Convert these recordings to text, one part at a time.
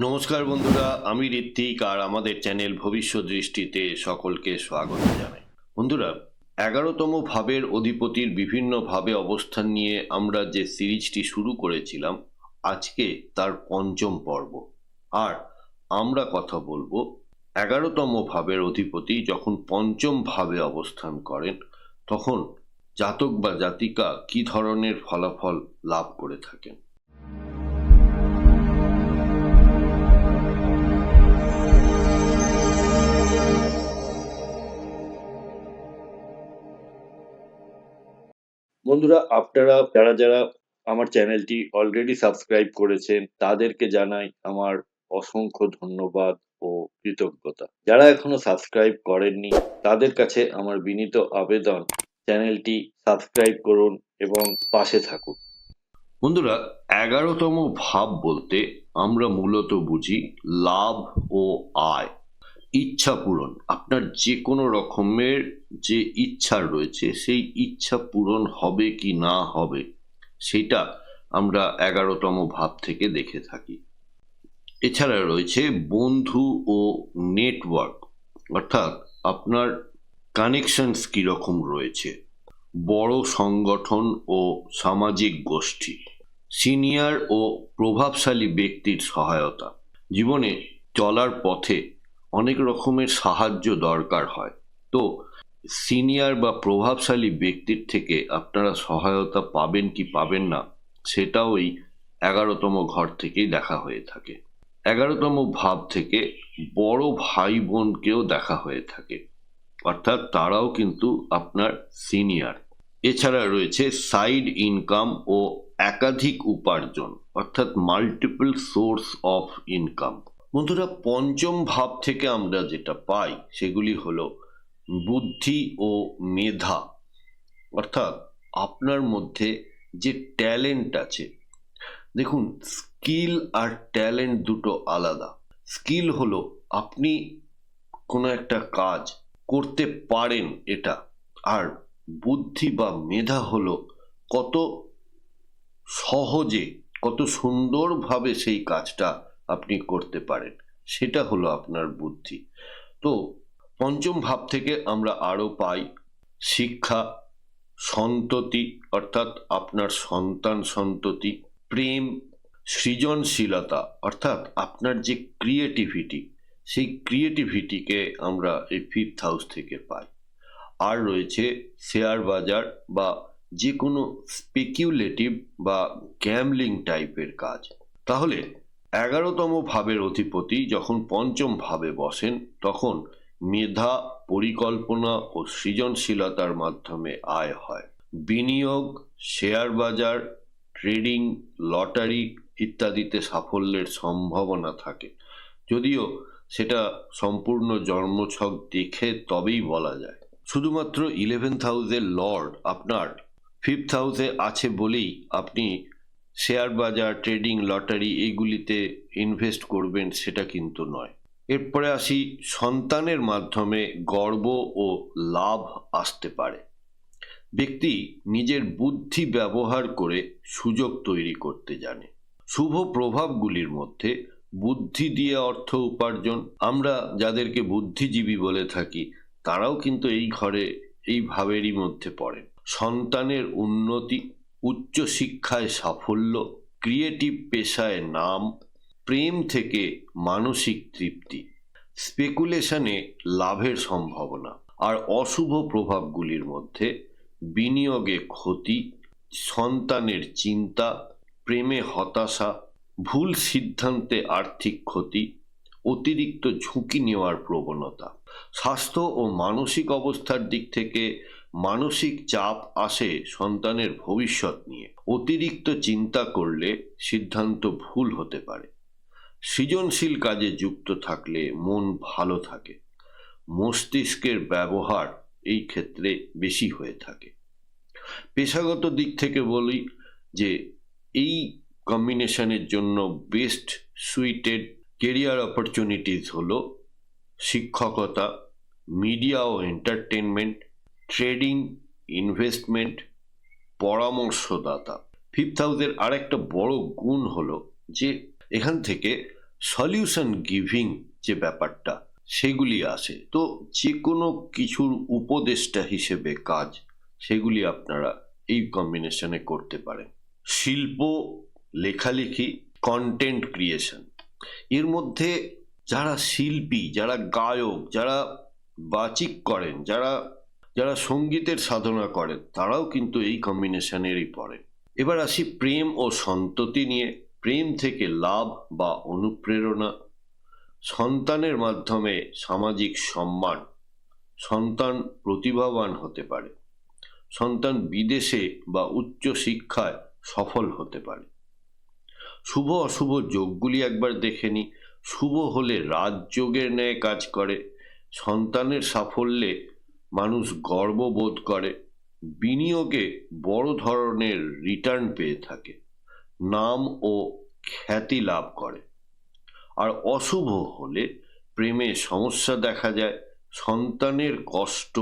নমস্কার বন্ধুরা, আমি ঋত্বিক আর আমাদের চ্যানেল ভবিষ্যৎ দৃষ্টিতে সকলকে স্বাগত জানাই। বন্ধুরা, 11তম ভাবের অধিপতির বিভিন্ন ভাবে অবস্থান নিয়ে আমরা যে সিরিজটি শুরু করেছিলাম, আজকে তার পঞ্চম পর্ব। আর আমরা কথা বলবো 11তম ভাবের অধিপতি যখন পঞ্চম ভাবে অবস্থান করেন তখন জাতক বা জাতিকা কি ধরনের ফলাফল লাভ করে থাকেন। বন্ধুরা, আপনারা যারা আমার চ্যানেলটি অলরেডি সাবস্ক্রাইব করেছেন তাদেরকে জানাই আমার অসংখ্য ধন্যবাদ ও কৃতজ্ঞতা। যারা এখনো সাবস্ক্রাইব করেননি তাদের কাছে আমার বিনীত আবেদন, চ্যানেলটি সাবস্ক্রাইব করুন এবং পাশে থাকুন। বন্ধুরা, 11তম ভাব বলতে আমরা মূলত বুঝি লাভ ও আয়, ইচ্ছা পূরণ। আপনার যে কোনো রকমের যে ইচ্ছা রয়েছে সেই ইচ্ছা পূরণ হবে কি না হবে সেটা আমরা 11তম ভাব থেকে দেখে থাকি। এছাড়া রয়েছে বন্ধু ও নেটওয়ার্ক, অর্থাৎ আপনার কানেকশনস কিরকম রয়েছে, বড় সংগঠন ও সামাজিক গোষ্ঠী, সিনিয়র ও প্রভাবশালী ব্যক্তির সহায়তা। জীবনে চলার পথে অনেক রকমের সাহায্য দরকার হয়, তো সিনিয়র বা প্রভাবশালী ব্যক্তির থেকে আপনারা সহায়তা পাবেন কি পাবেন না সেটাও এই 11তম ঘর থেকেই দেখা হয়ে থাকে। 11তম ভাব থেকে বড় ভাই বোনকেও দেখা হয়ে থাকে, অর্থাৎ তারাও কিন্তু আপনার সিনিয়র। এছাড়া রয়েছে সাইড ইনকাম ও একাধিক উপার্জন, অর্থাৎ মাল্টিপল সোর্স অফ ইনকাম। বন্ধুরা, পঞ্চম ভাব থেকে আমরা যেটা পাই সেগুলি হলো বুদ্ধি ও মেধা, অর্থাৎ আপনার মধ্যে যে ট্যালেন্ট আছে। দেখুন, স্কিল আর ট্যালেন্ট দুটো আলাদা। স্কিল হলো আপনি কোনো একটা কাজ করতে পারেন এটা, আর বুদ্ধি বা মেধা হলো কত সহজে কত সুন্দরভাবে সেই কাজটা আপনি করতে পারেন, সেটা হলো আপনার বুদ্ধি। তো পঞ্চম ভাব থেকে আমরা আরো পাই শিক্ষা, সন্ততি অর্থাৎ আপনার সন্তান সন্ততি, প্রেম, সৃজনশীলতা অর্থাৎ আপনার যে ক্রিয়েটিভিটি, সেই ক্রিয়েটিভিটিকে আমরা এই 5th হাউস থেকে পাই। আর রয়েছে শেয়ার বাজার বা যে কোনো স্পেকিউলেটিভ বা গ্যামলিং টাইপের কাজ। তাহলে 11তম ভাবের অধিপতি যখন পঞ্চম ভাবে বসেন তখন মেধা, পরিকল্পনা ও সৃজনশীলতার মাধ্যমে আয় হয়। বিনিয়োগ, শেয়ার বাজার, ট্রেডিং, লটারি ইত্যাদিতে সাফল্যের সম্ভাবনা থাকে, যদিও সেটা সম্পূর্ণ জন্মছক দেখে তবেই বলা যায়। শুধুমাত্র 11th হাউসের লর্ড আপনার 5th হাউসে আছে বলেই আপনি শেয়ার বাজার, ট্রেডিং, লটারি এইগুলিতে ইনভেস্ট করবেন সেটা কিন্তু নয়। এরপরে আসি সন্তানের মাধ্যমে গর্ব ও লাভ আসতে পারে। ব্যক্তি নিজের বুদ্ধি ব্যবহার করে সুযোগ তৈরি করতে জানে। শুভ প্রভাবগুলির মধ্যে বুদ্ধি দিয়ে অর্থ উপার্জন, আমরা যাদেরকে বুদ্ধিজীবী বলে থাকি তারাও কিন্তু এই ঘরে এই ভাবেরই মধ্যে পড়েন। সন্তানের উন্নতি, উচ্চ শিক্ষায় সাফল্য, ক্রিয়েটিভ পেশায় নাম, প্রেম থেকে মানসিক তৃপ্তি, স্পেকুলেশনে লাভের সম্ভাবনা। আর অশুভ প্রভাবগুলির মধ্যে বিনিয়োগে ক্ষতি, সন্তানের চিন্তা, প্রেমে হতাশা, ভুল সিদ্ধান্তে আর্থিক ক্ষতি, অতিরিক্ত ঝুঁকি নেওয়ার প্রবণতা। স্বাস্থ্য ও মানসিক অবস্থার দিক থেকে মানসিক চাপ আসে সন্তানের ভবিষ্যৎ নিয়ে। অতিরিক্ত চিন্তা করলে সিদ্ধান্ত ভুল হতে পারে। সৃজনশীল কাজে যুক্ত থাকলে মন ভালো থাকে। মস্তিষ্কের ব্যবহার এই ক্ষেত্রে বেশি হয়ে থাকে। পেশাগত দিক থেকে বলি যে এই কম্বিনেশনের জন্য বেস্ট সুইটেড কেরিয়ার অপরচুনিটিস হলো শিক্ষকতা, মিডিয়া ও এন্টারটেনমেন্ট, ট্রেডিং, ইনভেস্টমেন্ট, পরামর্শদাতা। 5th হাউসের আরেকটা বড় গুণ হলো যে এখান থেকে সলিউশন গিভিং যে ব্যাপারটা সেগুলি আসে। তো যে কোনো কিছুর উপদেষ্টা হিসেবে কাজ, সেগুলি আপনারা এই কম্বিনেশনে করতে পারেন। শিল্প, লেখালেখি, কন্টেন্ট ক্রিয়েশন, এর মধ্যে যারা শিল্পী, যারা গায়ক, যারা বাচিক করেন, যারা যারা সঙ্গীতের সাধনা করেন, তারাও কিন্তু এই কম্বিনেশনেরই পড়ে। এবার আসি প্রেম ও সন্ততি নিয়ে। প্রেম থেকে লাভ বা অনুপ্রেরণা, সন্তানের মাধ্যমে সামাজিক সম্মান, সন্তান প্রতিভাবান হতে পারে, সন্তান বিদেশে বা উচ্চ শিক্ষায় সফল হতে পারে। শুভ অশুভ যোগগুলি একবার দেখে নি। শুভ হলে রাজযোগের ন্যায় কাজ করে, সন্তানের সাফল্যে মানুষ গর্ববোধ করে, বিনিয়োগে বড় ধরনের রিটার্ন পেয়ে থাকে, নাম ও খ্যাতি লাভ করে। আর অশুভ হলে প্রেমে সমস্যা দেখা যায়, সন্তানের কষ্ট,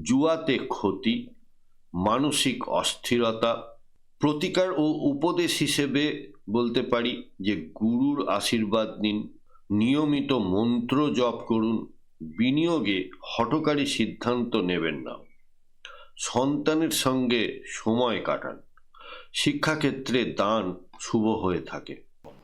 জুয়াতে ক্ষতি, মানসিক অস্থিরতা। প্রতিকার ও উপদেশ হিসেবে বলতে পারি যে গুরুর আশীর্বাদ নিন, নিয়মিত মন্ত্র জপ করুন, বিনিয়োগে হঠকারী সিদ্ধান্ত নেবেন না, সন্তানের সঙ্গে সময় কাটান, শিক্ষাক্ষেত্রে দান শুভ হয়ে থাকে।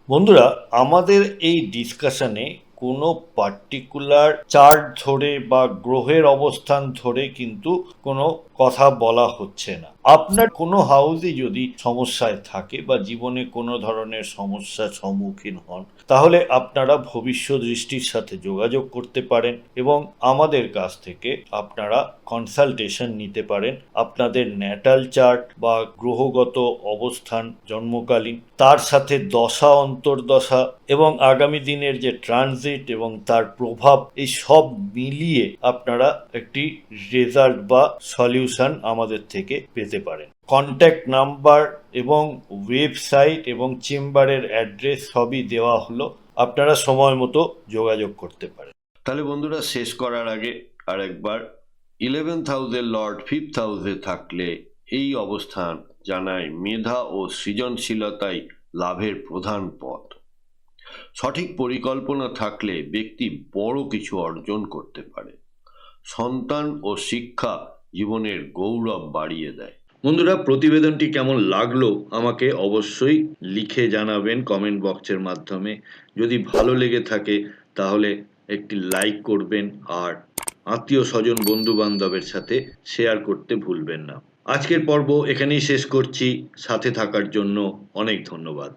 বন্ধুরা, আমাদের এই ডিসকাশনে কোনো পার্টিকুলার চার্ট ধরে বা গ্রহের অবস্থান ধরে কিন্তু কোনো কথা বলা হচ্ছে না। আপনার কোনো হাউসে যদি সমস্যায় থাকে বা জীবনে কোনো ধরনের সমস্যার সম্মুখীন হন, তাহলে আপনারা ভবিষ্য দৃষ্টির সাথে যোগাযোগ করতে পারেন এবং আমাদের কাছ থেকে আপনারা কনসালটেশন নিতে পারেন। আপনাদের ন্যাটাল চার্ট বা গ্রহগত অবস্থান জন্মকালীন, তার সাথে দশা অন্তর্দশা এবং আগামী দিনের যে ট্রানজিট এবং তার প্রভাব, এই সব মিলিয়ে আপনারা একটি রেজাল্ট বা সলিউশন আমাদের থেকে পেতে পারেন। কন্ট্যাক্ট নাম্বার এবং ওয়েবসাইট এবং চেম্বারের অ্যাড্রেস সবই দেওয়া হলো, আপনারা সময় মতো যোগাযোগ করতে পারেন। তাহলে বন্ধুরা, শেষ করার আগে আর একবার 11th হাউসের লর্ড 5th হাউসে থাকলে এই অবস্থান জানায় মেধা ও সৃজনশীলতাই লাভের প্রধান পথ। সঠিক পরিকল্পনা থাকলে ব্যক্তি বড় কিছু অর্জন করতে পারে। সন্তান ও শিক্ষা জীবনের গৌরব বাড়িয়ে দেয়। বন্ধুরা, প্রতিবেদনটি কেমন লাগলো আমাকে অবশ্যই লিখে জানাবেন কমেন্ট বক্সের মাধ্যমে। যদি ভালো লেগে থাকে তাহলে একটি লাইক করবেন আর আত্মীয় স্বজন বন্ধু বান্ধবের সাথে শেয়ার করতে ভুলবেন না। আজকের পর্ব এখানেই শেষ করছি। সাথে থাকার জন্য অনেক ধন্যবাদ।